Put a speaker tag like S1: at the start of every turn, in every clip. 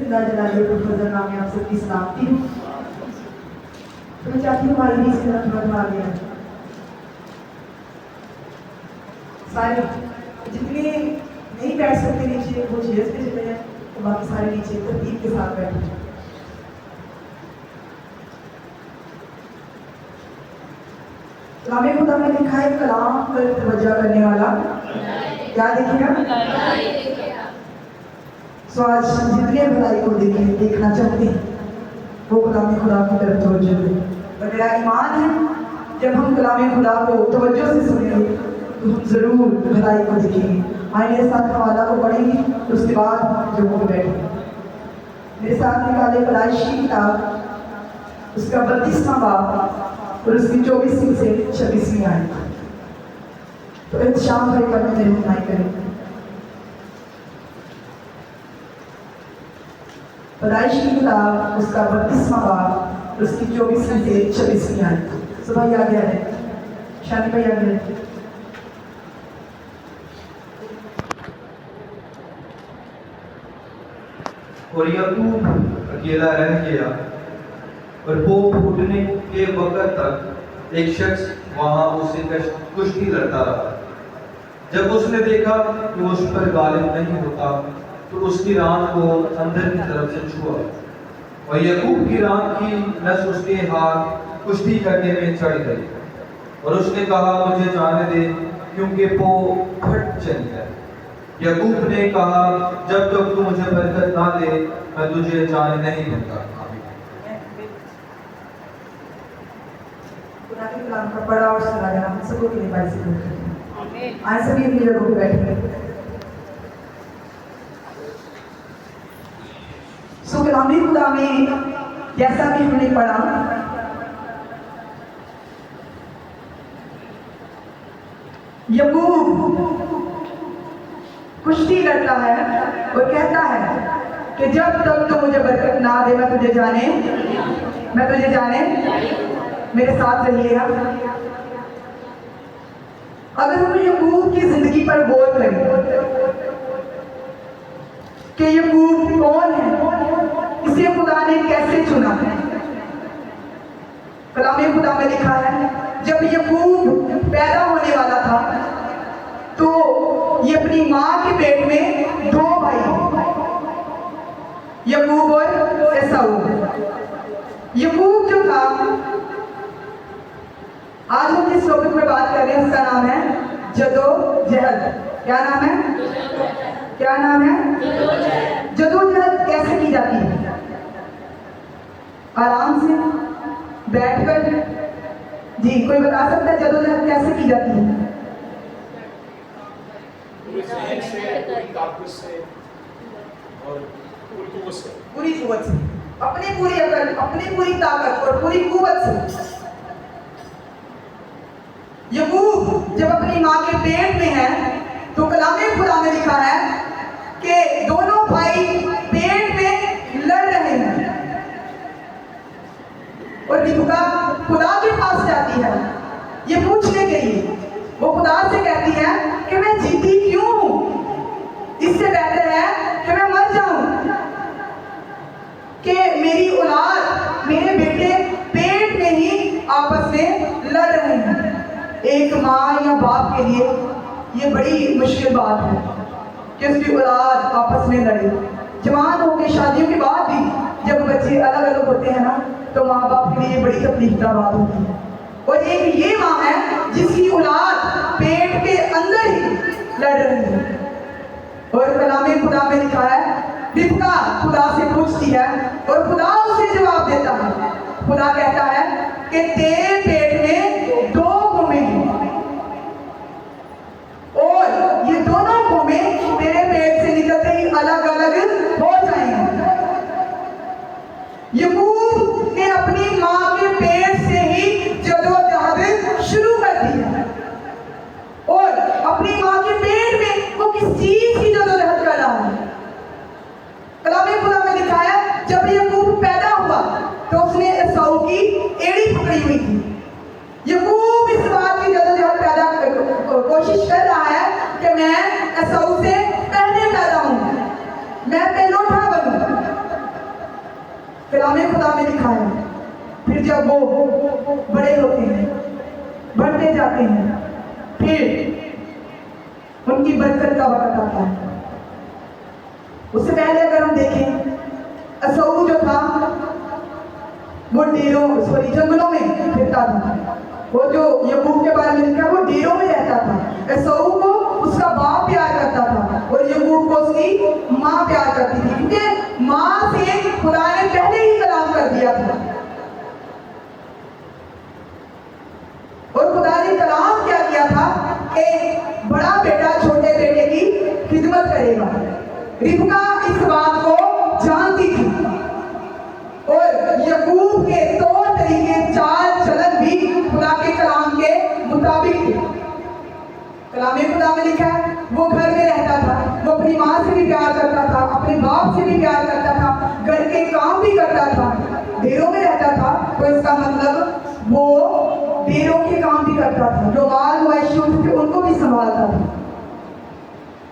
S1: जिंदा जलालिए फजल नाम में आप सबकी सलामती हूँ। तो मैं चाहती हूँ हमारी से थोड़ा आ गया सारे जितने नहीं बैठ सकते नीचे वो चेयर्स पे चले जाए, तो बाकी सारे नीचे तरतीब के साथ बैठे। कलाम खुदा में लिखा है कलाम पर तवज्जो करने वाला क्या देखेगा। सो आज जितने भलाई को देखना चाहते हैं वो कलाम खुदा की तरफ तवज्जो दें। और मेरा ईमान है जब हम कलाम खुदा को तवज्जो से सुनेंगे तो हम जरूर भलाई को देखेंगे। आइए मेरे साथ हवाला को पढ़ेंगे, उसके बाद जो हो बैठेंगे। मेरे साथ निकाले पैदाइश की किताब उसका 32वां बाब और उसकी 24वीं से 26वीं आयत। तो इंतशाम भाई करने में रहनुमाई करेंगे। पैदाइश की किताब उसका 32वां बाब उसकी 24वीं से 26वीं आयत। सुबह याद है शादी भाई याद है।
S2: और याकूब अकेला रह गया और वो फूटने के वक्त तक एक शख्स वहां उसे कुश्ती लड़ता रहा। जब उसने देखा कि वो उस पर गालिब नहीं होता तो उसकी रान को अंदर की तरफ से छुआ और याकूब की रान की नस उसके हाथ कुश्ती करने में चढ़ गई और उसने कहा मुझे जाने दे क्योंकि वो फट चली है। याकूब ने कहा जब तक तू मुझे बरकत ना दे मैं तुझे जाने नहीं दूंगा।
S1: खुदा के कलाम का पढ़ा और सुना जाना हम सबको के लिए बाइस करते हैं। आज सभी अपनी जगहों पे बैठे। सो कलाम खुदा में जैसा कि हमने पढ़ा याकूब कुश्ती लड़ता है और कहता है कि जब तक तो मुझे बरकत ना दे मैं तुझे जाने मेरे साथ रहिएगा। अगर हम याकूब की जिंदगी पर गौर करें कि याकूब कौन है, इसे खुदा ने कैसे चुना है। कलाम खुदा में लिखा है जब याकूब पैदा होने वाला था तो ये अपनी माँ के पेट में 2 भाई याकूब और एसाऊ। याकूब जो था आज हम जिस टॉपिक में बात कर रहे हैं उसका नाम है जदोजहद। क्या नाम है जदोजहद कैसे की जाती है? आराम से बैठकर जी कोई बता सकता है जदोजहद कैसे की जाती है? पूरी कुव्वत से, अपनी पूरी अकल, अपनी पूरी ताकत और पूरी कुव्वत से। याकूब जब अपनी माँ के पेट में है तो कलाम खुदा में लिखा है कि दोनों भाई पेट में लड़ रहे हैं और रिबका खुदा के पास जाती है ये पूछने के लिए। वो खुदा से कहती है कि मैं जीती क्यों हूं, इससे बेहतर है कि मैं मर जाऊं, कि मेरी औलाद मेरे बेटे पेट में ही आपस में लड़ रहे हैं। एक माँ या बाप के लिए ये बड़ी मुश्किल बात है कि उसकी औलाद आपस में लड़े। जवान होकर शादियों के बाद भी जब बच्चे अलग अलग होते हैं ना तो माँ बाप के लिए बड़ी तकलीफदा बात होती है। और एक ये माँ है जिसकी औलाद पेट के अंदर ही लड़ रही है। और कलाम खुदा में लिखा है रिबका खुदा से पूछती है और खुदा उसे जवाब देता है। खुदा कहता है कि तेरे पेट में 2 कौमें हैं और ये दोनों कौमें तेरे पेट से निकलते ही अलग अलग हो जाएंगी। याकूब ने अपनी माँ के पेट से ही जदोजहद शुरू कर दी है और अपनी माँ के पेट में वो किस चीज की जदोजहद कर रहा है। कलाम खुदा में लिखा है जब याकूब पैदा हुआ तो उसने एसाऊ की एड़ी पकड़ी हुई थी। याकूब इस बात की जदोजहद कोशिश कर रहा है कि मैं एसाऊ से पहले पैदा हूं, मैं पहलोठा बनूं। फिर जब वो बड़े होते हैं, बढ़ते जाते हैं, फिर उनकी बरकत का वक्त आता है। उससे पहले अगर हम देखें, असऊ जो था वो जंगलों में फिरता था। वो जो यकूब के बारे में लिखा है, वो डेरों में रहता था। असऊ को उसका बाप प्यार करता था और यकूब को उसकी माँ प्यार करती थी, क्योंकि माँ से खुदा ने पहले ही कलाम कर दिया था। और खुदा ने कलाम क्या किया था कि बड़ा बेटा छोटे बेटे की खिदमत करेगा। रिबका इस बात को जानती थी और यकूब के तौर तरीके, चाल चलन भी खुदा के कलाम के मुताबिक थे। कलाम खुदा में लिखा है, वो घर में रहता था, वो अपनी माँ से भी प्यार करता था, अपने बाप से भी प्यार करता था, घर के काम भी करता था, डेरों में रहता था। तो इसका मतलब वो डेरों के काम भी करता था, जो माल मवेशी होते थे उनको भी संभालता था।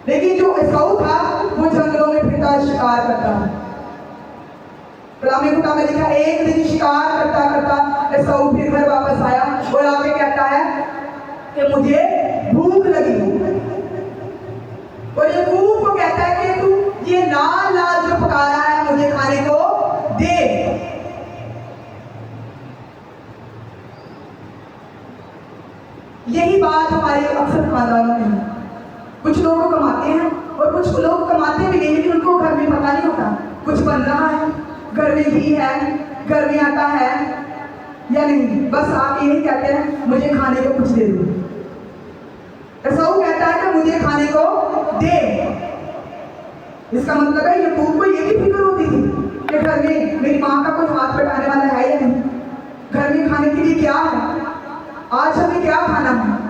S1: लेकिन जो एसाऊ था वो जंगलों में फिरता शिकार करता था। कलाम खुदा में लिखा, एक दिन शिकार करता करता एसाऊ फिर घर वापस आया और आके कहता है कि मुझे भूख लगी। और यकूब को कहता है कि तू ये लाल लाल जो पका रहा है मुझे खाने को दे। यही बात हमारे अक्सर खानदानों में है। कुछ लोग कमाते हैं और कुछ लोग कमाते भी नहीं, लेकिन उनको घर में पता नहीं होता कुछ बन रहा है, घर में घी है, घर में आटा है या नहीं। बस आप यही कहते हैं मुझे खाने को कुछ दे दो। एसाऊ कहता है कि मुझे खाने को दे। इसका मतलब है यकूब को ये भी फिक्र होती थी कि घर में मेरी माँ का कोई हाथ बटाने वाला है या नहीं, घर में खाने के लिए क्या है, आज हमें क्या खाना है।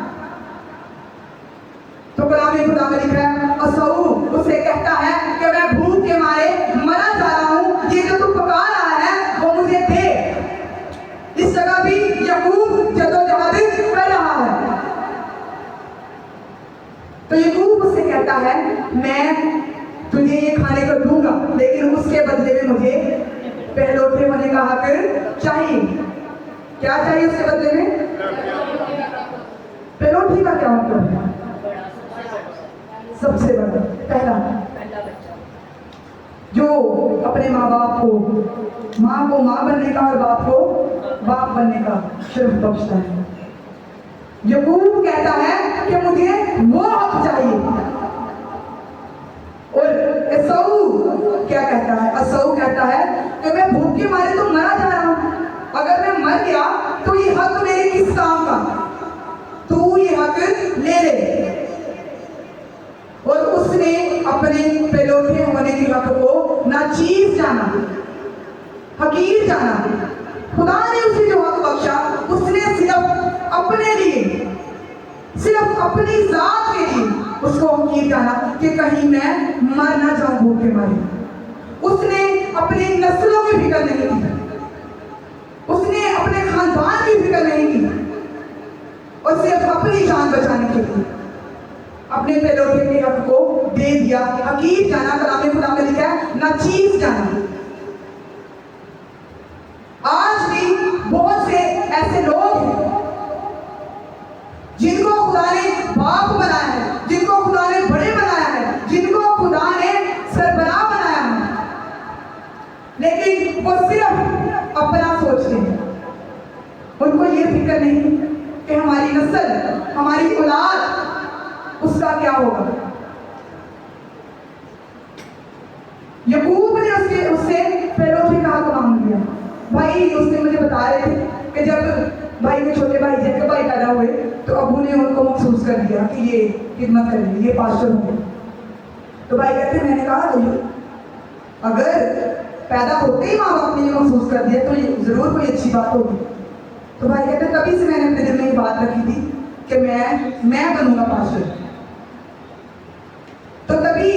S1: तो कलाम खुदा में लिखा है, एसाऊ उसे कहता है कि मैं भूख के मारे मरा जा रहा हूँ, ये जो तू पका रहा है वो मुझे दे। इस जगह भी यकूब जदोजहद कर रहा है। तो यकूब उससे कहता है मैं तुझे ये खाने को दूंगा, लेकिन उसके बदले में मुझे पहलौठे होने का हक चाहिए। क्या चाहिए उसके बदले में? पहलौठी का क्या मतलब है? सबसे बड़ा, पहला, जो अपने माँ बाप को माँ बनने का और बाप को बाप बनने का शर्फ बख्शता है। यकूब कहता है कि मुझे वो हक चाहिए। और एसाऊ क्या कहता है? एसाऊ कहता है कि मैं भूख के मारे तो मरा जा रहा हूं, अगर मैं मर गया तो ये हक मेरे किस काम का, तू ये हक ले ले। और उसने अपने पहलौठे होने के हक को नाचीज जाना, हकीर जाना। खुदा ने उसे जो हक बख्शा उसने सिर्फ अपने लिए, सिर्फ अपनी जात के लिए उसको हकीर जाना कि कहीं मैं मर ना जाऊं भूख के मारे। उसने अपनी नस्लों की फिक्र नहीं की, उसने अपने खानदान की फिक्र नहीं की, और सिर्फ अपनी जान बचाने के लिए अपने पहलौठे के हक को दे दिया। हकीर जाना, कलाम खुदा में लिखा है, नाचीज जाना। आज भी बहुत से ऐसे लोग हैं जिनको खुदा ने बाप बनाया है, जिनको खुदा ने बड़े बनाया है, जिनको खुदा ने सरबराह बनाया है, लेकिन वो सिर्फ अपना सोचते हैं। उनको ये फिक्र नहीं कि हमारी नस्ल, हमारी औलाद, उसका क्या होगा। यकूब ने उससे पहलौठे का हक मांग लिया। भाई उसने मुझे बता रहे थे कि जब भाई के छोटे भाई जैकब भाई पैदा हुए तो अबू ने उनको महसूस कर दिया कि ये खिदमत करेंगे, ये पास्टर होंगे। तो भाई कहते, मैंने कहा अगर पैदा होते ही माँ बाप ने ये महसूस कर दिया तो ये जरूर कोई अच्छी बात होगी। तो भाई कहते, तभी से मैंने अपने दिल में ये बात रखी थी कि मैं बनूंगा पास्टर। तो तभी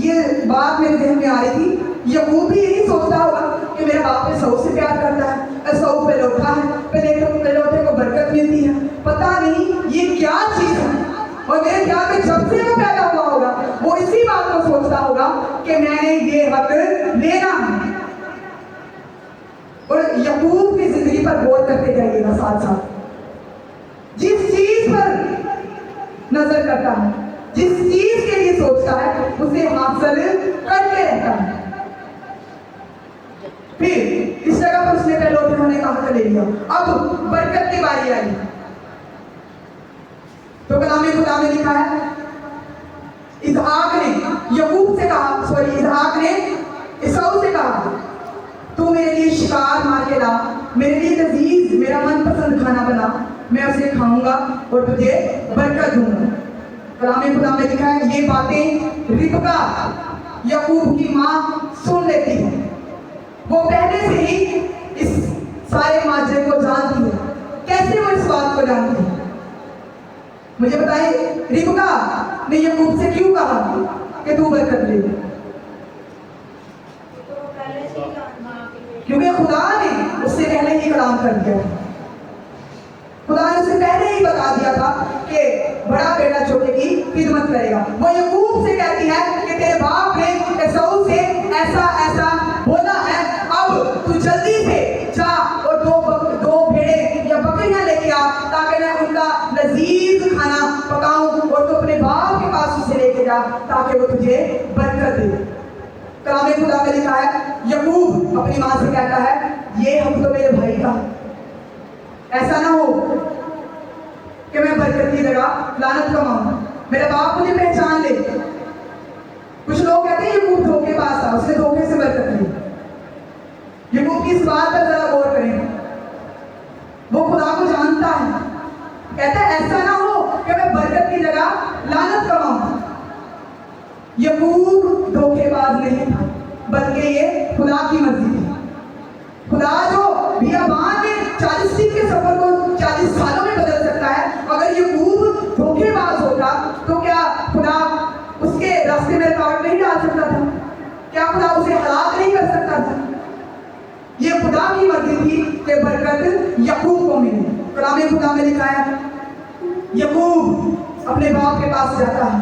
S1: ये बात मेरे जहन में आ रही थी, यकूब भी यही सोचता होगा कि मेरा बाप एसाऊ से प्यार करता है, एसाऊ पहलौठा है, पहलौठे को बरकत मिलती है, पता नहीं ये क्या चीज है। और मेरे ख्याल में जब से वो पैदा हुआ होगा वो इसी बात को सोचता होगा कि मैंने ये हक लेना है। और यकूब की इसी पर गौर करते जाइएगा साथ साथ। जिस चीज पर नजर करता है, जिस चीज के लिए सोचता है, उसे हासिल करके रहता है। फिर इस जगह पर उसने पहले उन्होंने कहा ले लिया। अब बरकत की बारी आई तो कलाम खुदा में लिखा है, इसहाक ने यकूब से कहा, इसहाक ने एसाऊ से कहा, तू मेरे लिए शिकार मार के ला, मेरे लिए लजीज मेरा मनपसंद खाना बना, मैं उसे खाऊंगा और तुझे बरकत दूंगा। कलाम खुदा में लिखा है, ये बातें रिबका यकूब की माँ सुन लेती है। वो पहले से ही इस सारे माजरे को जानती है। कैसे वो इस बात को जानती है? मुझे बताइए, रिबका ने यकूब से क्यों कहा कि तू बरकत ले? क्योंकि खुदा ने उससे पहले ही कलाम कर दिया था। खुदा ने उसे पहले ही बता दिया था कि बड़ा बेटा छोटे की खिदमत करेगा। वो यकूब से कहती है कि तेरे बाप ने एसाऊ से ऐसा ऐसा बोला है, अब तू जल्दी से जा और दो भेड़े या बकरियां लेके आ, ताकि मैं उनका लजीज खाना पकाऊं और तू अपने बाप के पास उसे लेके जा ताकि वो तुझे बरकत दे। कलाम खुदा में लिखा है, यकूब अपनी माँ से कहता है, ये हम तो मेरे भाई का, ऐसा ना हो कि मैं बरकत की जगह लानत कमाऊं, मेरा बाप मुझे पहचान ले। कुछ लोग कहते हैं यकूब धोखेबाज था, उसने धोखे से बरकत ली। यकूब की इस बात पर जरा गौर करें, वो खुदा को जानता है, कहता है ऐसा ना हो कि मैं बरकत की जगह लानत कमाऊं। यकूब धोखेबाज नहीं था, बल्कि ये खुदा की मर्जी थी। खुदा जो बियाबान में 40 दिन के सफर को 40 सालों में बदल सकता है, अगर यकूब धोखेबाज होता तो क्या खुदा उसके रास्ते में रुकावट नहीं डाल सकता था? क्या खुदा उसे हलाक नहीं कर सकता था? ये खुदा की मर्जी थी कि बरकत यकूब को मिले। कलाम खुदा में लिखा है, यकूब अपने बाप के पास जाता है,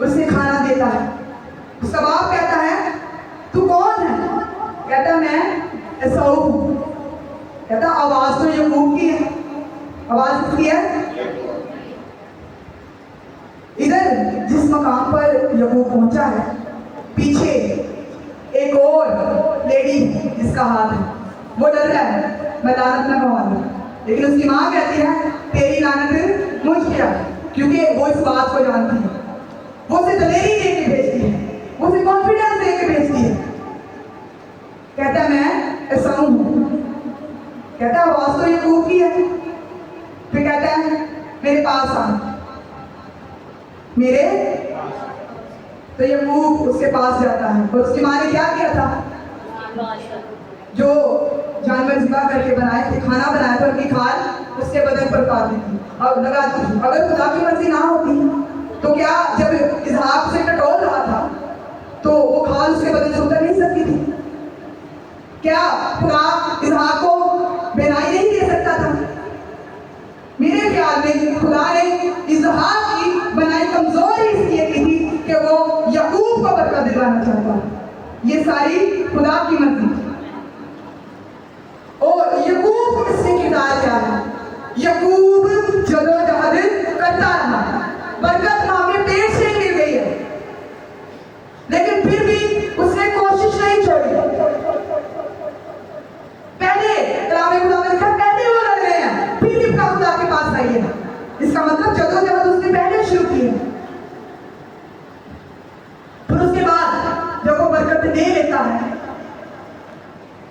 S1: उसे खाना देता है। उसका बाप कहता है, तू कौन है? कहता मैं एसाऊ हूं। कहता आवाज तो यकूब की है। आवाज किसकी है? इधर जिस मकाम पर यकूब पहुंचा है, पीछे एक और लेडी जिसका हाथ है, वो डर रहा है मैं लानत ना कमाऊं, लेकिन उसकी माँ कहती है तेरी लानत मुझ पे आ, क्योंकि वो इस बात को जानती है। वो उसे दलेरी दे के भेजती है, उसे कॉन्फिडेंस दे के भेजती है। कहता है मैं एसाऊ हूं। कहता है आवाज तो यकूब की है। फिर कहता है मेरे पास आ, मेरे। तो यकूब उसके पास जाता है और उसकी माँ ने क्या किया था? जो जानवर ज़िबा करके बनाए थे, खाना बनाया था, उनकी खाल उसके बदन पर उतार दी थी और लगा दी थी। अगर खुदा की मर्जी ना होती तो क्या जब इसहाक से टटोल रहा था तो वो खाल उसके बदन से उतर नहीं सकती थी? क्या खुदा इसहाक को बेनाई नहीं दे सकता था? मेरे ख्याल में खुदा ने इसहाक की बनाई कमजोरी इसलिए की थी कि वो यकूब को बरकत दिलाना चाहता। ये सारी खुदा की मर्जी थी। और यकूब इससे किरदार क्या है? यकूब जदोजहद करता रहा, बरकत माँ के पेट से मिल गई है, लेकिन फिर भी उसने कोशिश नहीं छोड़ी। पहले कलाम खुदा में लिखा, पहले वो लड़ रहे हैं, फिर रिबका खुदा के पास आई है। इसका मतलब जदोजहद उसने पहले शुरू की है। फिर उसके बाद जब वो बरकत ले लेता है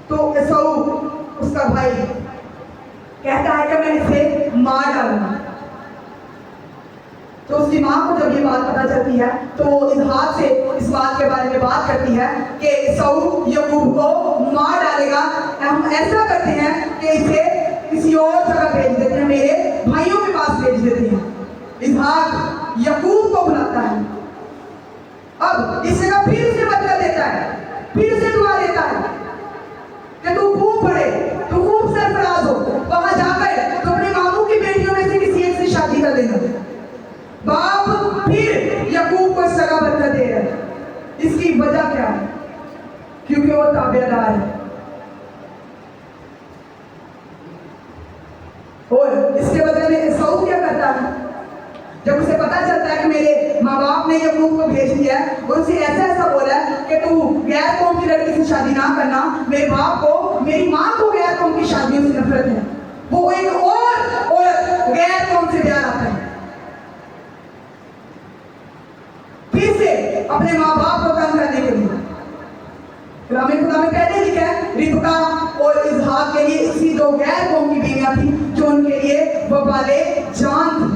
S1: तो एसाऊ उसका भाई कहता है कि मैं इसे मार डालूंगा। तो उसकी माँ को जब ये बात पता चलती है तो इस हाथ से इस बात के बारे में बात करती है कि एसाऊ यकूब को मार डालेगा। हम ऐसा करते हैं कि इसे किसी और जगह भेज देते हैं, मेरे भाइयों के पास भेज देते हैं। इसहाक यकूब को बुलाता है। अब इस जगह फिर उसे बदला देता है, फिर उसे दुआ देता है कि तू खूब पढ़े, तू खूब सरफराज हो, वहां जाकर तो अपने मामू की बेटियों में से किसी एक से शादी कर लेना। बाप फिर यकूब को इस जगह बरकत दे रहा है। इसकी वजह क्या है? क्योंकि वो ताबेदार है। याकूब क्या करता है? जब उसे पता चलता है कि मेरे माँ बाप ने याकूब को भेज दिया है और उसे ऐसा ऐसा बोला है कि तू गैर कौम की लड़की से शादी ना करना, मेरे बाप को, मेरी माँ को गैर कौम की शादियों से नफरत है, वो एक और औरत गैर कौम से प्यार आता है, फिर से अपने माँ बाप को तंग करने के लिए। कलाम खुदा में पहले लिखा है रिबका और इसहाक के लिए इसी दो गैर कौम की बीवियां थी जो उनके लिए वबाले जान थी।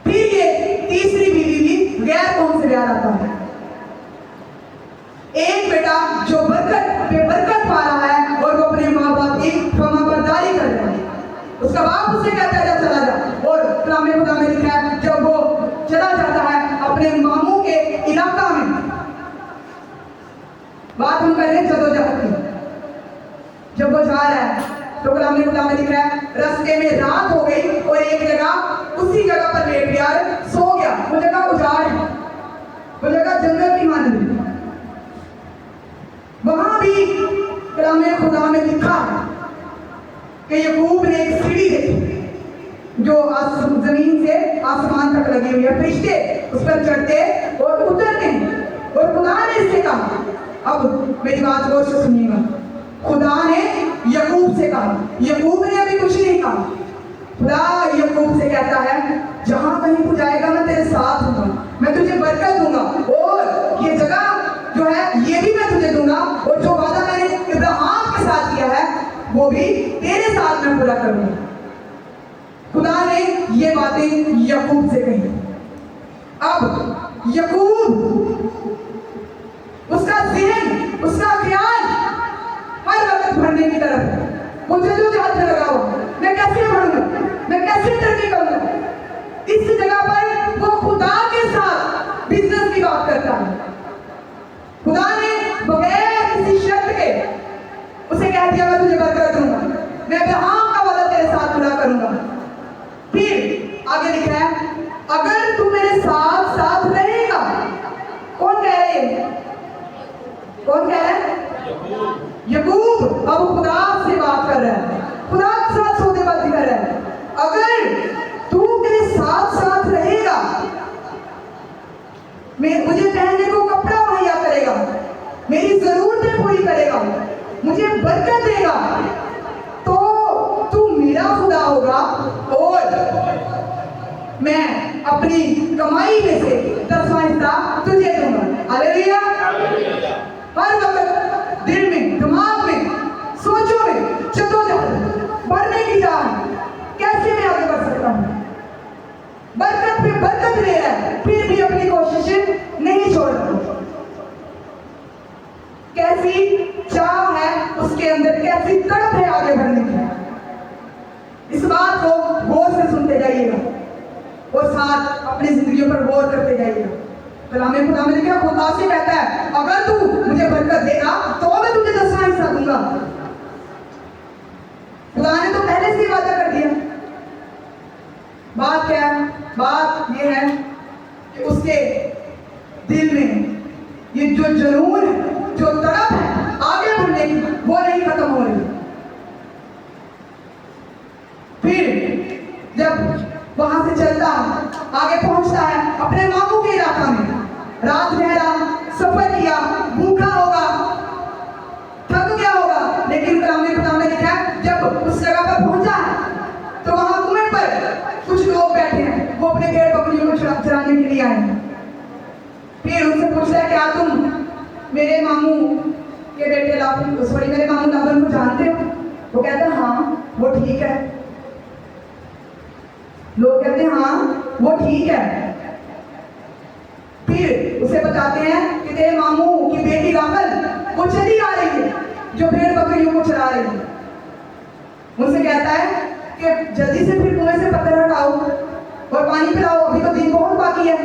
S1: फिर ये तीसरी बीवी भी गैर कौम से प्यार आता है। एक बेटा जो बरकत पे बरकत पा रहा है और वो अपने माँ बाप की फरमाबरदारी कर रहा है, उसका बाप उसे कहता है जब चला जा, और कलाम खुदा में लिखा है जब वो चला जाता है अपने मामू के इलाका में, बात हम कर रहे हैं जदोजहद की, जब वो जा रहा है तो कलाम खुदा में लिखा है रास्ते में रात हो गई और एक जगह उसी जगह पर लेट गया, सो गया। वो जगह उजाड़ है, वो जगह जंगल की मानी, वहां भी कलाम खुदा में लिखा है कि याकूब ने एक सीढ़ी देखी जो जमीन से आसमान तक लगी हुई है, फरिश्ते उस पर चढ़ते और उतरते हैं। और खुदा ने इससे कहा, अब मेरी बात गौर से सुनिएगा, खुदा ने याकूब से कहा, याकूब ने अभी कुछ नहीं कहा, खुदा याकूब से कहता है जहां कहीं तू जाएगा मैं तेरे साथ हूँ, मैं तुझे बरकत दूंगा और ये जगह जो है ये भी मैं तुझे दूंगा, और जो वादा मैंने इब्राहिम के साथ किया है वो भी तेरे साथ मैं पूरा करूंगा। खुदा ने ये बातें याकूब से कही। अब याकूब, उसका ज़हन, उसका ख्याल हर वक्त भरने की तरफ है। मुझे जो हाथ में लगा हुआ, मैं कैसे बढ़ूंगा, मैं कैसे तरक्की करूंगा, इस जगह पर वो खुदा के साथ बिजनेस की बात करता है। खुदा ने बगैर किसी शर्त के उसे कह दिया मैं तुझे बरकत दूंगा, मैं इब्राहिम का वादा तेरे साथ पूरा करूंगा। फिर आगे लिखा है अगर तू मेरे साथ साथ रहेगा। कौन कह रहे हैं? कौन कह रहा है? याकूब अब खुदा से बात कर रहा है, खुदा के साथ सौदेबाजी कर रहा है। अगर तू मेरे साथ साथ रहेगा, मुझे पहनने को कपड़ा मुहैया करेगा, मेरी जरूरतें पूरी करेगा, मुझे बरकत देगा, तो तू मेरा खुदा होगा और मैं अपनी कमाई में से 10वां हिस्सा तुझे दूंगा। हालेलुया। हर वक्त दिल में, दिमाग में, सोचों में जदोजहद, बढ़ने की चाह, कैसे मैं आगे बढ़ सकता हूँ, बरकत पे बरकत ले रहा है, फिर भी अपनी कोशिशें नहीं छोड़ रहा। कैसी चाह है उसके अंदर, कैसी तड़प है आगे बढ़ने की। इस बात को गौर से सुनते जाइएगा और साथ अपनी जिंदगियों पर गौर करते जाइएगा। कलाम खुदा में लिखा, खुदा से कहता है अगर तू मुझे बरकत देगा तो मैं तुझे 10वां हिस्सा दूंगा। खुदा ने तो पहले से ही वादा कर दिया। बात क्या है? बात ये है कि उसके दिल में ये जो जुनून है, जो तड़प है आगे बढ़ने की, वो नहीं खत्म हो रही। फिर जब वहां से चलता आगे पहुंचता है अपने मामू के इलाका में, रात ठहरा, सफर किया, भूखा होगा, थक गया होगा, लेकिन कलाम खुदा में लिखा है जब उस जगह पर पहुंचा है तो वहां कुएं पर कुछ लोग बैठे हैं, वो अपने भेड़ बकरियों को चराने के लिए आए हैं। फिर उनसे पूछता है क्या तुम मेरे मामू के बेटे मेरे मामू लाबन को जानते हो? वो कहता है हाँ वो ठीक है। लोग कहते हैं हाँ वो ठीक है। फिर उसे बताते हैं कि तेरे मामू की बेटी राहल वो चली आ रही है जो भेड़ बकरियों को चरा रही है। उनसे कहता है कि जल्दी से फिर कुएं से पत्थर हटाओ और पानी पिलाओ, अभी तो दिन बहुत बाकी है,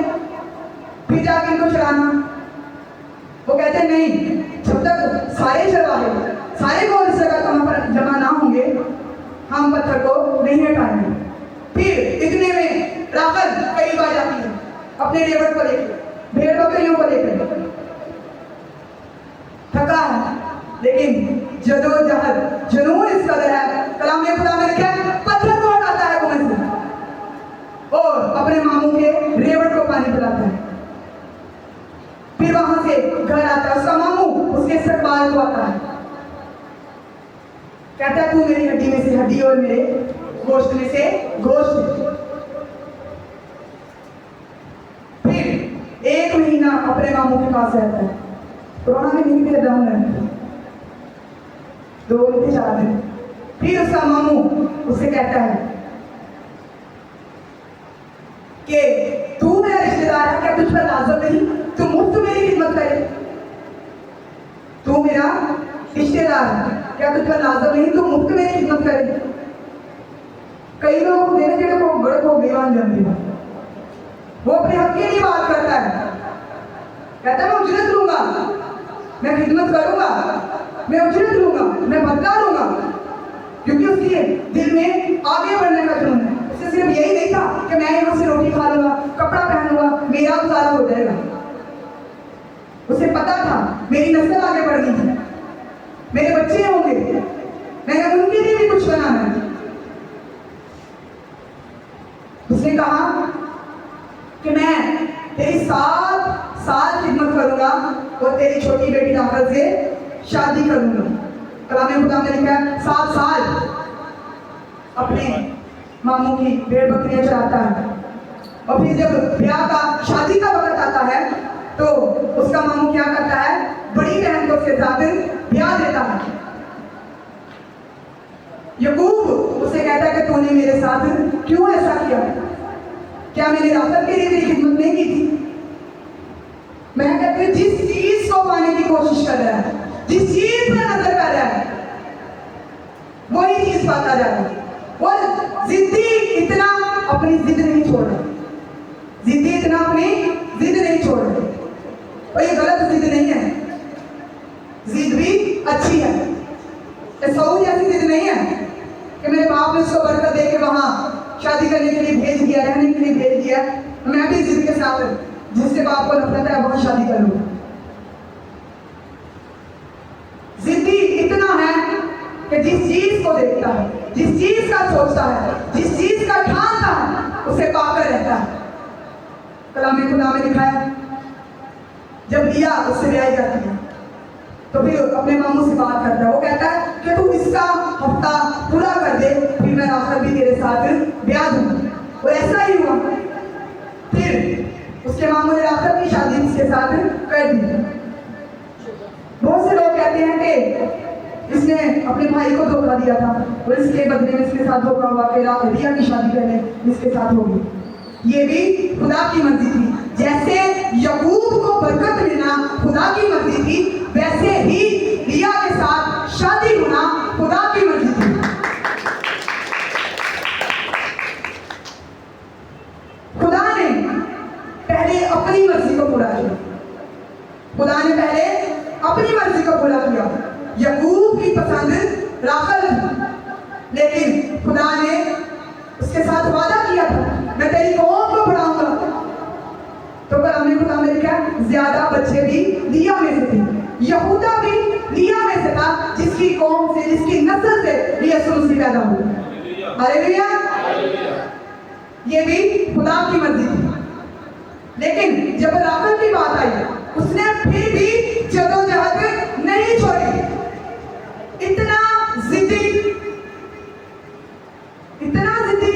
S1: फिर जाके इनको चराना। वो कहते हैं नहीं, जब तक सारे चरवाहे, सारे को इस जगह कहां पर जमा ना होंगे हम पत्थर को नहीं हटाएंगे। फिर इतने में राहल करीब आ जाती है अपने लेबर को लेकर, भेड़ बकरियों को लेकर। थका है लेकिन जदोजहद, जुनून इस कदर है, कलाम खुदा में लिखा है पत्थर को हटाता है घर आता है, उसका मामू उसके इस्तकबाल को आता है, कहता है तू मेरी हड्डी में से हड्डी और मेरे गोश्त में से गोश्त। फिर 1 महीना अपने मामू के पास रहता है, कोरोना में नहीं भी डाउन है, 2 से 4 दिन। फिर उसका मामू उससे कहता है कि तू मेरा रिश्तेदार है, क्या तुझ पर लाज़िम नहीं तू मुफ्त मेरी खिदमत करे? तू मेरा रिश्तेदार है, क्या तुझ पर लाज़िम नहीं तू मुफ्त मेरी खिदमत करे? कई लोग मेरे जेड़े को बड़े को बेईमान जानते हैं, वो अपने हक के लिए बात करता है, कहता है मैं उजरत लूंगा, मैं खिदमत करूंगा, मैं उजरत लूंगा, मैं बदला लूंगा, क्योंकि उसके दिल में आगे बढ़ने का जुनून है। उसे सिर्फ यही नहीं था कि मैं यहाँ से रोटी खा लूंगा, कपड़ा पहन लूंगा, मेरा गुजारा हो जाएगा। उसे पता था मेरी नस्ल आगे बढ़नी है, मेरे बच्चे होंगे, मैंने उनके लिए भी कुछ बनाना है। उसने कहा कि मैं तेरी 7 साल खिदमत करूंगा और तेरी छोटी बेटी राहत से शादी करूंगा। कलाम खुदा में लिखा है 7 साल अपने मामू की भेड़ बकरियां चराता है, और फिर जब ब्याह का शादी का वक्त आता है तो उसका मामू क्या करता है, बड़ी बहन को उसके साथ ब्याह देता है। यकूब उसे कहता है कि तूने मेरे साथ क्यों ऐसा किया? क्या मैंने राहत के लिए तेरी खिदमत नहीं की थी? मैं कहती हूँ जिस चीज को पाने की कोशिश कर रहा है, जिस चीज पर नजर कर रहा है, वही चीज पाता जा रहा है। वो जिद्दी इतना अपनी जिद नहीं छोड़ रहा, जिद्दी इतना अपनी जिद नहीं छोड़ रहा, और ये गलत जिद नहीं है, जिद भी अच्छी है। सऊद ऐसी जिद नहीं है कि मेरे बाप ने उसको बरकत दे के वहां शादी करने के लिए भेज दिया, रहने के लिए भेज दिया, मैं भी जिद के साथ जिससे बाप को नफरत है वहां शादी कर लूं। जिद्दी इतना है कि जिस चीज को देखता है, जिस चीज का सोचता है, जिस चीज का ठानता है, उसे पाकर रहता है। कलाम खुदा में लिखा है जब लिया उससे ब्याह जाती है तो फिर अपने मामू से बात करता है, वो कहता है कि तू इसका हफ्ता पूरा कर दे, फिर मैं आखिर भी तेरे साथ ब्याह दूंगा। और ऐसा ही हुआ, फिर उसके मामू ने आखिर की शादी उसके साथ कर दी। बहुत से लोग कहते हैं कि इसने अपने भाई को धोखा दिया था और इसके बदले में इसके साथ धोखा हुआ कि रिया की शादी पहले इसके साथ होगी। ये भी खुदा की मर्जी थी। जैसे यकूब को बरकत मिलना खुदा की मर्जी थी, वैसे ही रिया के साथ शादी होना खुदा की मर्जी थी। खुदा ने पहले अपनी मर्जी को पूरा किया, खुदा ने पहले अपनी मर्जी को पूरा किया। यकूब की पसंद राखल थी, लेकिन खुदा ने उसके साथ वादा किया था मैं तेरी कौम को बढ़ाऊंगा। तो कलाम खुदा में लिखा ज्यादा बच्चे भी लिया में से थे, यहूदा भी लिया में से था, जिसकी कौम से, जिसकी नस्ल से यीशु मसीह पैदा हुआ। हालेलुया। ये भी खुदा की मर्जी थी। लेकिन जब राखल की बात आई, उसने फिर भी जदोजहद नहीं छोड़ी। इतना जिद्दी, इतना जिद्दी।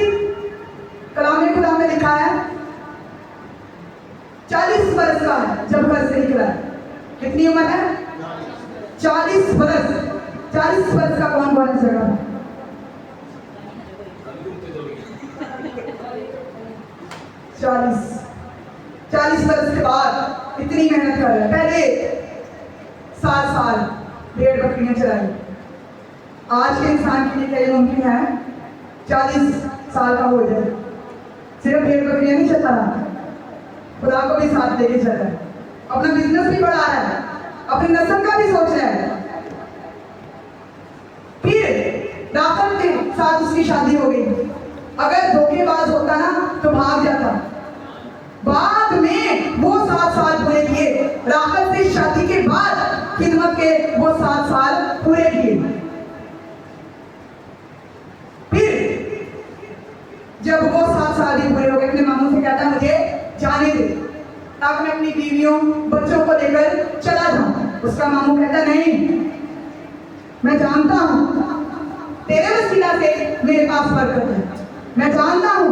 S1: कलाम खुदा में लिखा है 40 वर्ष का है जब घर से निकला है। कितनी उम्र है? 40 वर्ष। 40 वर्ष का कौन कौन है जगह? 40 वर्ष के बाद इतनी मेहनत कर रहा है। पहले 7 साल भेड़ बकरियां चलाई। आज के इंसान के लिए क्या ये मुमकिन है 40 साल का हो जाए? सिर्फ भेड़ बकरियां नहीं चलता रहा, खुदा को भी साथ लेके चल रहा है, अपना बिजनेस भी बढ़ा रहा है, अपनी नस्ल का भी सोच रहा है। फिर राखल के साथ उसकी शादी हो गई। अगर धोखेबाज होता ना तो भाग जाता। बाद में वो 7 साल पूरे किए, राखल से शादी के बाद खिदमत के वो 7 साल पूरे किए। फिर जब वो 7 साल भी पूरे हो गए, अपने मामू से कहता मुझे जाने दे ताकि मैं अपनी बीवियों बच्चों को लेकर उसका मामू कहता नहीं, मैं जानता हूं तेरे वसीला से मेरे पास बरकत है। मैं जानता हूं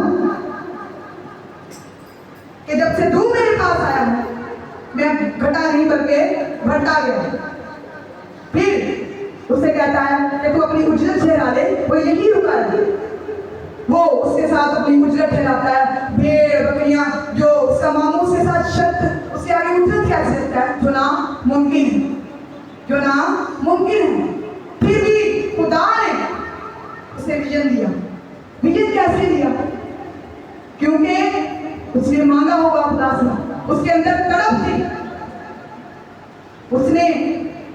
S1: कि जब से तू मेरे पास आया है मैं घटा नहीं बल्कि बढ़ता गया। फिर उसे कहता है कि तू अपनी उजरत ठहरा ले। वो यही रुका है, वो उसके साथ अपनी उजरत ठहराता है, भेड़ बकरियां, जो उसका मामू उसके साथ शर्त, उसके आगे उजरत क्या सकता है जो ना मुमकिन है, जो ना मुमकिन है। फिर भी खुदा ने उसे विजन दिया। विजन कैसे दिया? क्योंकि उसने मांगा होगा खुदा से, उसके अंदर तड़प थी। उसने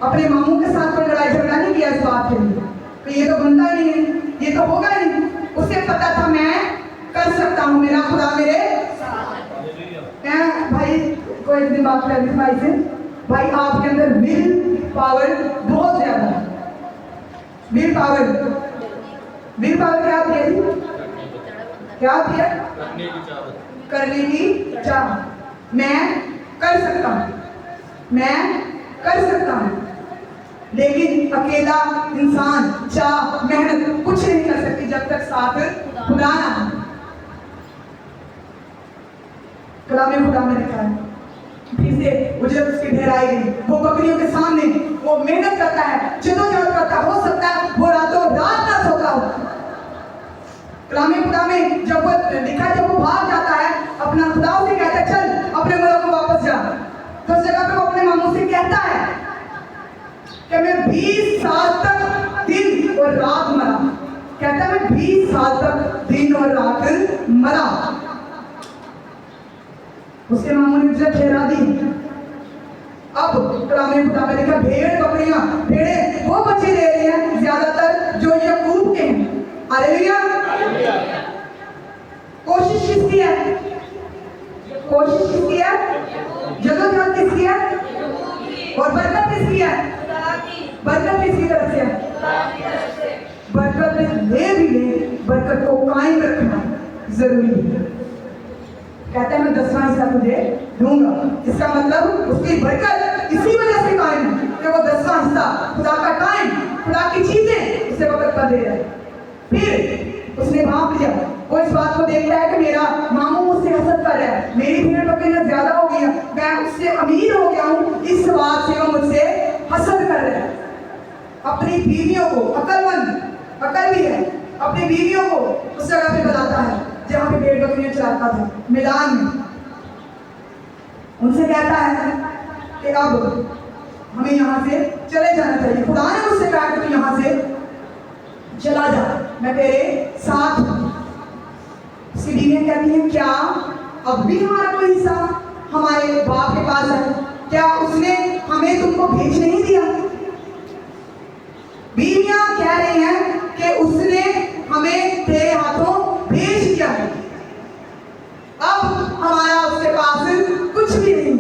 S1: अपने मामू के साथ कोई लड़ाई झगड़ा नहीं किया इस बात के लिए कि ये तो बनता नहीं है, ये तो होगा नहीं। उसे पता था मैं कर सकता हूँ, मेरा खुदा मेरे भाई को एक दिन बात कर रही थी भाई से, भाई आपके अंदर विल पावर बहुत ज्यादा है। विल पावर क्या होती है? क्या होती है? करने की चाह। मैं कर सकता हूँ, मैं कर सकता हूँ, लेकिन अकेला इंसान चाह मेहनत कुछ नहीं कर सकती जब तक साथ खुदा ना हो। कलाम खुदा में लिखा है, फिर से उजरत उसकी ढहराई गई। वो बकरियों के सामने वो मेहनत करता है, जद्दोजहद करता है। हो सकता है वो रातों रात ना सोता हो। कलाम खुदा में जब वो लिखा है, जब वो भाग जाता है अपना खुदा से कहता है चल अपने मुल्क को वापस जा, तो उस जगह पे वो अपने मामू से कहता है कि मैं 20 साल तक दिन और रात मरा। कहता है मैं 20 साल तक दिन और रात मरा। उसके मामू ने उजरत ठहरा दी। अब कलाम खुदा में लिखा भेड़ बकरियां, भेड़े वो बच्चे दे रहे हैं ज्यादातर जो याकूब के हैं। हालेलुया। कोशिश किसकी है? कोशिश किसकी है? जद्दोजहद किसकी है? और बरकत किसकी है? बरकत किसकी तरफ से है? बरकत ले भी ले, बरकत को कायम रखना जरूरी है। कहता है मैं 10वां हिस्सा तुझे दूंगा। इसका मतलब उसकी बरकत इसी वजह से कायम है कि वो 10वां हिस्सा खुदा का टाइम, खुदा की चीजें उसे बरकत कर दे रहा है। फिर उसने भाप लिया। वो इस बात को देखता है कि मेरा मामू मुझसे हसद कर रहा है, मेरी भेड़ बकरियां ज्यादा हो गई, मैं उससे अमीर हो गया हूँ, इस बात से वो मुझसे हसद कर रहा है। अपनी बीवियों को, अकलमंद अकल भी है, अपनी बीवियों को उस जगह पे बताता है जहाँ पे भेड़ बकरियां चलाता था, मैदान में। उनसे कहता है कि अब हमें यहाँ से चले जाना चाहिए। खुदा ने मुझसे कहा कि तू यहाँ से चला जा, मैं तेरे साथ हूँ। उसकी बीवियां कहती हैं क्या अब भी हमारा कोई हिस्सा हमारे बाप के पास है? क्या उसने हमें तुमको भेज नहीं दिया? बीवियां कह रही हैं कि उसने हमें तेरे हाथों भेज दिया है, अब हमारा उसके पास कुछ भी नहीं।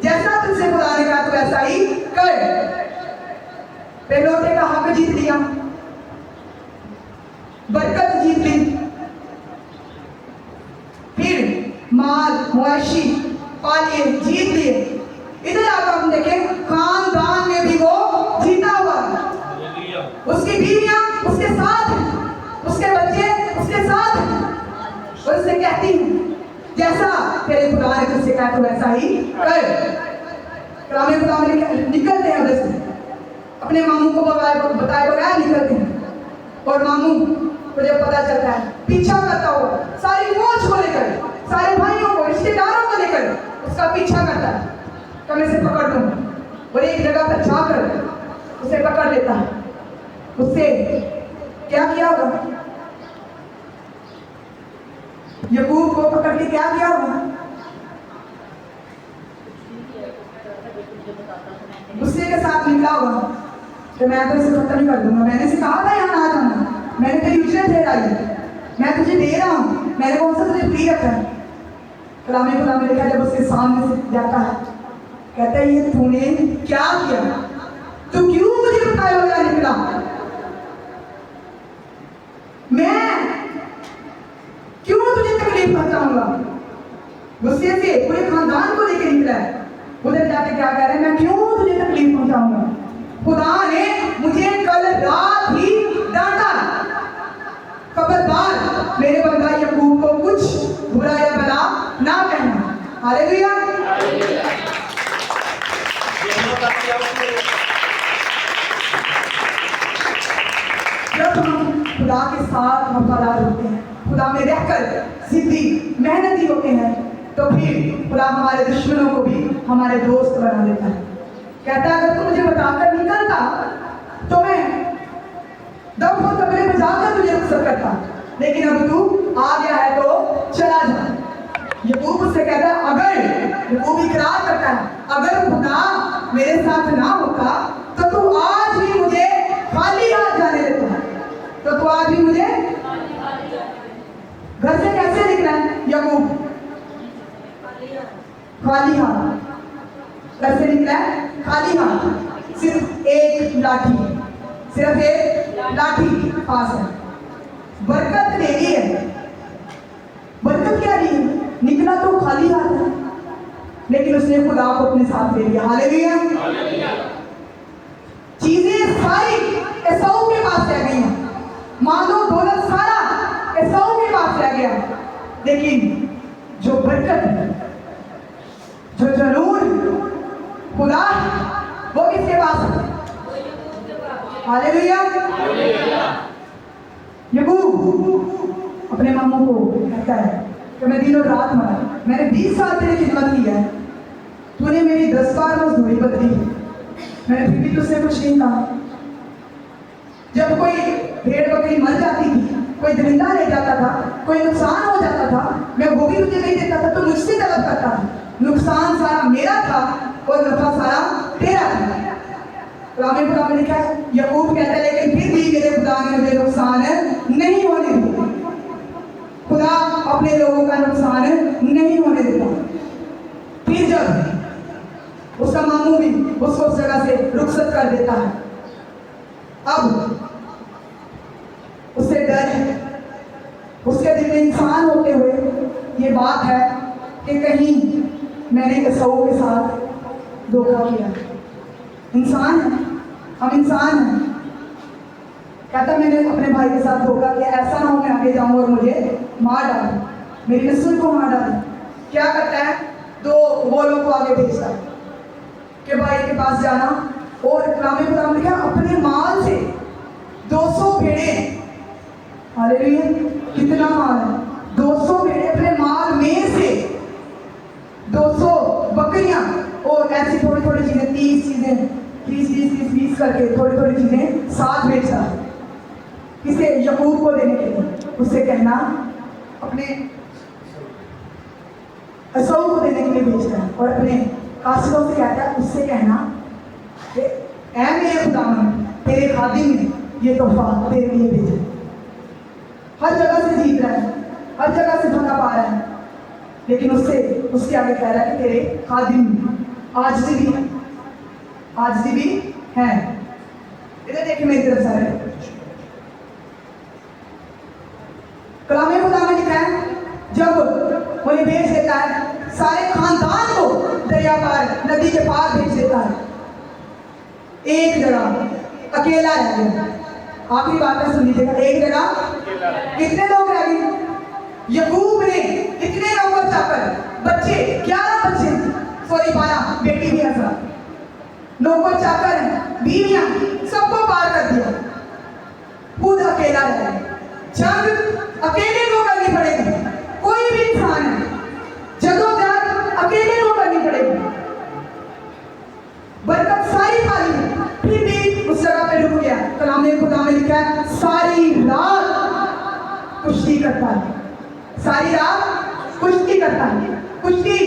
S1: जैसा तुझसे खुदा ने कहा तो वैसा ही कर। पहलोटे का हक जीत लिया, बरकत जीत ली, फिर माल मुआशी पालिए जीत लिए। इधर आकर हम देखें खानदान में भी वो जीता हुआ है। उसकी बीवियां उसके साथ हैं, उसके बच्चे उसके साथ हैं। उससे कहती हैं जैसा तेरे खुदा ने तुझसे कहा तो वैसा ही कर। कलाम खुदा में निकलते हैं उधर से, अपने मामू को बताए बगैर निकलते हैं। और मामू को जब पता चलता है, पीछा करता हुआ सारी फौज को लेकर, सारे भाइयों को, रिश्तेदारों को लेकर उसका पीछा करता है कि मैं इसे पकड़ लूं। और एक जगह पर जाकर उसे पकड़ लेता है। उससे क्या किया होगा? याकूब को पकड़ के क्या किया होगा? गुस्से के साथ निकला होगा कि मैं तो इसे खत्म कर दूंगा, मैंने इसे कहा था यहाँ आ जाना, मैंने तेरी उजरत ठहराई है, मैं तुझे दे रहा हूँ, मैंने कौन सा तुझे फ्री रखा है? कलाम खुदा में लिखा जब उसके सामने से जाता है, कहता है ये तूने क्या किया? तू क्यों मुझे बताए बगैर निकला? मैं क्यों तुझे तकलीफ पहुंचाऊंगा? गुस्से से पूरे खानदान को लेकर निकला है। उधर जाके क्या कह रहे हैं, मैं क्यों तुझे तकलीफ पहुंचाऊंगा? जब हम खुदा के साथ वफादार होते हैं, खुदा में रहकर सिद्धि मेहनती होते हैं, तो फिर खुदा हमारे दुश्मनों को भी हमारे दोस्त बना देता है। कहता है अगर तू मुझे बताकर निकलता तो मैं दफ और तबले बजाकर तुझे रुखसत करता, लेकिन अब तू आ गया है तो चला जा। याकूब उससे कहता है अगर, याकूब इकरार करता है, अगर खुदा मेरे साथ ना होता तो तू आज भी मुझे खाली हाथ जाने देता, तो तू आज भी मुझे घर से कैसे निकला है याकूब? खाली हाथ। घर से निकला है खाली हाथ, सिर्फ एक लाठी, सिर्फ एक लाठी पास है। बरकत ले ली है, बरकत क्या ली है? निकला तो खाली हाथ है, लेकिन उसने खुदा को अपने साथ ले लिया। हालेलुया। चीजें सारी एसाऊ के पास रह गई हैं, मालो दौलत सारा एसाऊ के पास रह गया, लेकिन जो बरकत, जो जनून खुदा, वो किसके पास है? हालेलुया। याकूब अपने मामू को कहता है कि मैं दिनों रात मरा, मैंने 20 साल तेरी खिदमत की है, तूने मेरी 10 बार मजदूरी बदली, मैंने फिर भी तुझसे कुछ नहीं कहा। जब कोई भेड़ बकरी मर जाती थी, कोई दरिंदा रह जाता था, कोई नुकसान हो जाता था, मैं वो भी तुझे नहीं देता था, तो मुझसे तलब करता था। नुकसान सारा मेरा था और नफा सारा तेरा था। कलाम खुदा में लिखा है, याकूब कहता है लेकिन फिर भी मेरे खुदा ने मुझे नुकसान नहीं होने दिया। खुदा अपने लोगों का नुकसान नहीं होने देता। फिर जब उसका मामू भी उसको उस जगह से रुखसत कर देता है, अब उससे डर है, उसके दिल में इंसान होते हुए ये बात है कि कहीं मैंने एसाऊ के साथ धोखा किया। इंसान है, हम इंसान हैं। कहता मैंने अपने भाई के साथ धोखा किया, ऐसा ना हो मैं आगे जाऊं और मुझे मार डालूं, मेरी नस्ल को मार डालूं। क्या करता है? 2 गोलों को आगे भेजता है कि भाई के पास जाना, और कलाम खुदा में लिखा अपने माल से 200 भेड़ें, हालेलुया, कितना माल है, 200 भेड़ें अपने माल में से, 200 बकरियां और ऐसी थोड़ी थोड़ी चीजें, 30 चीजें, 30 करके थोड़ी थोड़ी चीजें साथ भेजता है। किसे? याकूब को देने के लिए। उससे कहना अपने एसाऊ को देने के लिए भेजता है, और अपने कासिलों से कहता है उससे कहना कि ऐ मेरे खुदावन, तेरे खादिम ने ये तोहफा तेरे लिए भेजा। हर जगह से जीत रहा है, हर जगह से धोखा पा रहा है, लेकिन उससे उसके आगे कह रहा है कि तेरे खादिम आजिज़ भी है, आजिज़ भी है। इधर देखिए मेरी तरफ सारे कलाम खुदा में लिखा है, जब वो भेज देता है सारे खानदान को दरिया पार, नदी के पार भेज देता है, एक जगह अकेला रह गया। आखिरी बात है सुन लीजिएगा, एक जगह कितने लोग रह गए? याकूब ने इतने नौकर चाकर, बच्चे 11 बच्चे, सॉरी 12, बेटी भी ऐसा, नौकर चाकर हैं, बीवियां, सबको पार कर दिया, खुद अकेला रह गया। जंग अकेले को करनी पड़ेगी, कोई भी इंसान है, जदोजहद अकेले को करनी पड़ेगी। बरकत सारी खाली है, फिर भी उस जगह पे रुक गया। कलाम खुदा में लिखा है सारी रात कुश्ती करता है, सारी रात कुश्ती करता है। कुश्ती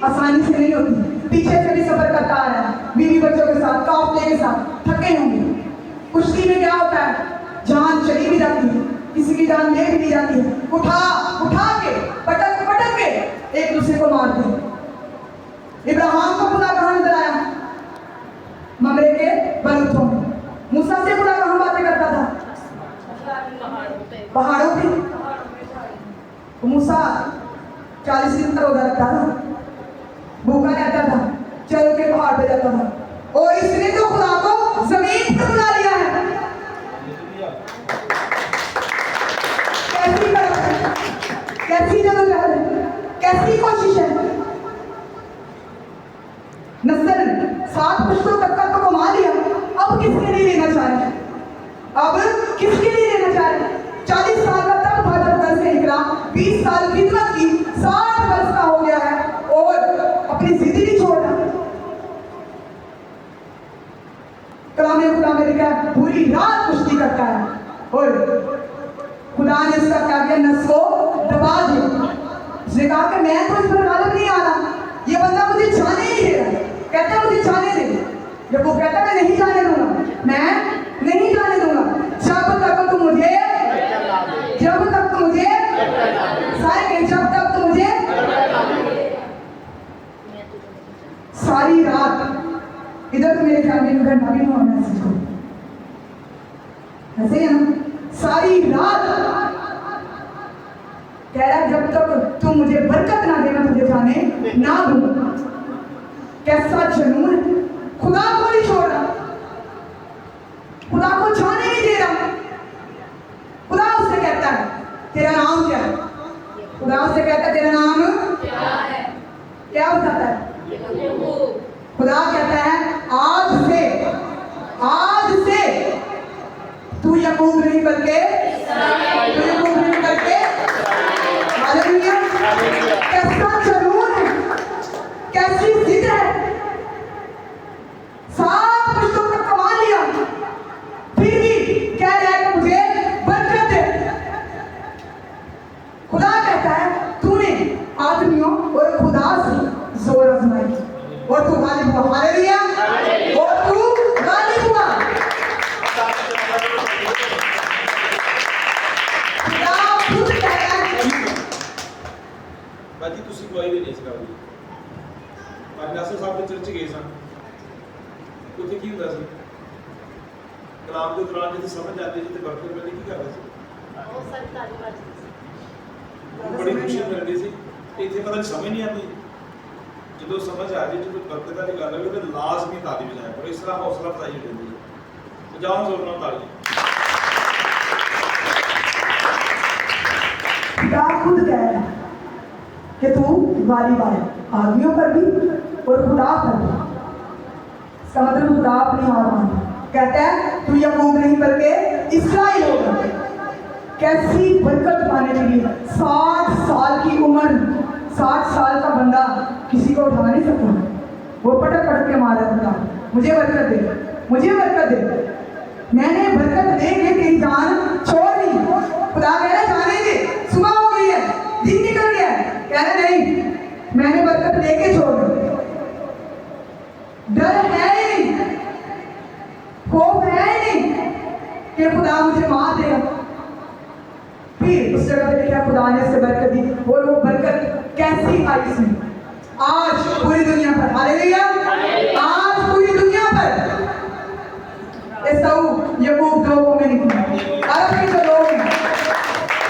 S1: आसानी से नहीं होती, पीछे से भी सफर करता आ रहा है, बीवी बच्चों के साथ, काफले के साथ, थके होंगे। कुश्ती में क्या होता है? जान चली भी जाती है, किसी की जान ले भी दी जाती है, उठा उठा के, पटक पटक के एक दूसरे को मारते हैं। इब्राहिम को खुदा कहाँ नजर आया? ममरे के बलूतों में। मूसा से खुदा कहाँ बातें करता था? पहाड़ों पे। तो मूसा 40 दिन तक रोजा रखता था, भूखा रहता था, चल के पहाड़ पे जाता था, और इसने तो खुदा को जमीन पर बुला लिया है। कैसी बात है, कैसी जदोजहद है, कैसी कोशिश है। नस्ल 7 पुश्तों तक का तो चाह रहे हैं। अब किसके लिए लेना चाह रहे हैं? 40 साल का तब था जब घर से निकला, 20 साल खिदमत की, 60 वर्ष का हो गया है और अपनी जिंदगी छोड़ा। कलाम खुदा में लिखा है पूरी रात कुश्ती करता है और खुदा ने इसका क्या किया, नस को दबा दिया। उसने कहा कि मैं तो इस पर गालिब नहीं आ रहा, ये बंदा मुझे जाने ही दे रहा है। कहता मुझे जाने दे। जब वो कहता मैं नहीं जाने दूंगा, मैं नहीं जाने दूंगा जब तक तुम मुझे सारे जब तक तुम मुझे सारी रात इधर तो मेरे ख्याल में घंटा भी नहीं होना है, ऐसे है ना, सारी रात कह रहा है जब तक तुम मुझे बरकत ना देना तुझे जाने ना दूंगा। कैसा जुनून है, खुदा को नहीं छोड़ रहा, खुदा को जाने नहीं दे रहा। खुदा उससे कहता है तेरा नाम क्या है? खुदा उससे कहता है तेरा नाम क्या है? क्या बताता है? खुदा कहता है आज से तू याकूब नहीं बल्कि हालेलुया। कैसा जुनून है, कैसी जिद है, सब कुछ तुमने कमा लिया फिर भी कह रहा है कि मुझे बरकत दे। खुदा कहता है तूने आदमियों और खुदा से जोर आजमाई और तू गालिब हुआ। हालेलुया। और तू गालिब हुआ। खुदा खुद कहता है
S3: ਬਾਜੀ ਤੁਸੀਂ ਕੋਈ ਵੀ ਨਹੀਂ ਸਿਖਾਉਂਦੇ ਪਰ ਨਾਸਰ ਸਾਹਿਬ ਦੇ ਚਰਚ ਗਏ ਸਨ ਉੱਥੇ ਕੀ ਹੁੰਦਾ ਸੀ ਕਲਾਮ ਦੇ ਦੌਰਾਨ ਜਦੋਂ ਸਮਝ ਆਉਂਦੀ ਸੀ ਤੇ ਬਰਕਤ ਮਿਲਦੀ ਕੀ ਕਰਦੇ ਸੀ
S4: ਬਹੁਤ ਸਾਰੀ ਤਾਰੀਫ ਕਰਦੀ ਸੀ
S3: ਉਹ ਬੜੀ ਖੁਸ਼ੀ ਮਿਲਦੀ ਸੀ ਤੇ ਇੱਥੇ ਪਤਾ ਨਹੀਂ ਸਮਝ ਨਹੀਂ ਆਉਂਦੀ ਜਦੋਂ ਸਮਝ ਆ ਜੇ ਜਦੋਂ ਬਰਕਤ ਦੀ ਗੱਲ ਹੋਵੇ ਤਾਂ ਲਾਜ਼ਮੀ ਤਾਲੀ ਵਜਾਇਆ ਕਰੋ ਇਸ ਤਰ੍ਹਾਂ ਹੌਸਲਾ ਅਫਜ਼ਾਈ ਹੁੰਦੀ ਹੈ ਵਜਾਓ ਜ਼ੋਰ ਨਾਲ ਤਾਲੀ
S1: खुदा खुद कह रहा है कि तू गालिब आए आदमियों पर भी और खुदा पर भी। इसका मतलब खुदा अपनी हार मान कहता है तू याकूब नहीं बल्कि इस्राएल होगा। कैसी बरकत पाने के लिए 60 साल की उम्र, 60 साल का बंदा किसी को उठा नहीं सकता, वो पटक पटक के मारा खुदा मुझे बरकत दे, मुझे बरकत दे। मैंने बरकत दे के तेरी जान छोड़ दी। खुदा कह रहा जाने दे, सुबह हो गई है, दिन निकल गया है। कह रहे नहीं, मैंने बरकत लेके छोड़ दी। डर है ही नहीं, खौफ है ही नहीं कि खुदा मुझे मार देगा। फिर उस जगह पे लिखा खुदा ने उसे बरकत दी और वो बरकत कैसी आई इसमें आज पूरी दुनिया पर। हालेलुया।